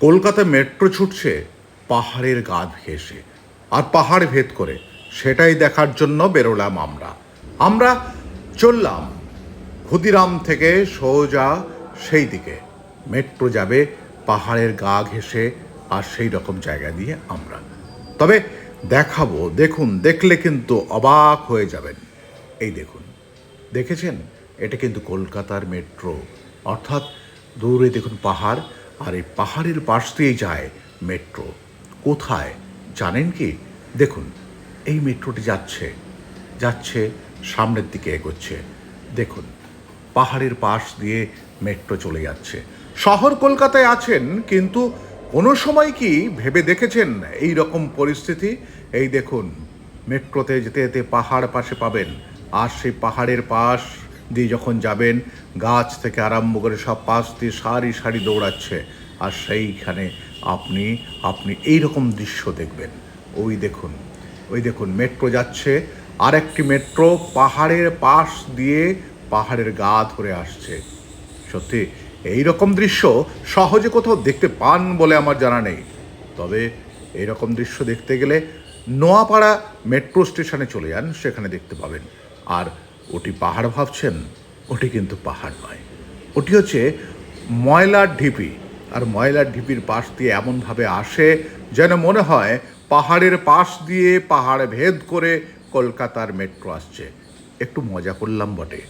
Kolkata metro ছুটছে পাহাড়ের গা ঘেঁষে আর পাহাড় ভেদ করে, সেটাই দেখার জন্য বেরোলাম আমরা চললাম ক্ষুদিরাম থেকে সোজা সেই দিকে। মেট্রো যাবে পাহাড়ের গা ঘেঁষে আর সেই রকম জায়গা দিয়ে আমরা তবে দেখাবো। দেখুন, দেখলে কিন্তু অবাক হয়ে যাবেন। এই দেখুন, দেখেছেন? এটা কিন্তু কলকাতার মেট্রো, অর্থাৎ দূরে দেখুন পাহাড়, আর এই পাহাড়ের পাশ দিয়ে যায় মেট্রো। কোথায় জানেন কি? দেখুন, এই মেট্রোটি যাচ্ছে যাচ্ছে সামনের দিকে এগোচ্ছে। দেখুন, পাহাড়ের পাশ দিয়ে মেট্রো চলে যাচ্ছে। শহর কলকাতায় আছেন, কিন্তু কোনো সময় কি ভেবে দেখেছেন এই রকম পরিস্থিতি? এই দেখুন, মেট্রোতে যেতে যেতে পাহাড় পাশে পাবেন, আর সেই পাহাড়ের পাশ দিয়ে যখন যাবেন, গাছ থেকে আরম্ভ করে সব পাশ দিয়ে সারি সারি দৌড়াচ্ছে, আর সেইখানে আপনি আপনি এই রকম দৃশ্য দেখবেন। ওই দেখুন মেট্রো যাচ্ছে, আর একটি মেট্রো পাহাড়ের পাশ দিয়ে পাহাড়ের গা ধরে আসছে। সত্যি এই রকম দৃশ্য সহজে কোথাও দেখতে পান বলে আমার জানা নেই। তবে এই রকম দৃশ্য দেখতে গেলে নোয়াপাড়া মেট্রো স্টেশনে চলে যান, সেখানে দেখতে পাবেন। আর ওটি পাহাড় ভাবছেন? ওটি কিন্তু পাহাড় নয়, ওটি হচ্ছে ময়লার ঢিপি। আর ময়লার ঢিপির পাশ দিয়ে এমনভাবে আসে যেন মনে হয় পাহাড়ের পাশ দিয়ে পাহাড় ভেদ করে কলকাতার মেট্রো আসছে। একটু মজা করলাম বটে।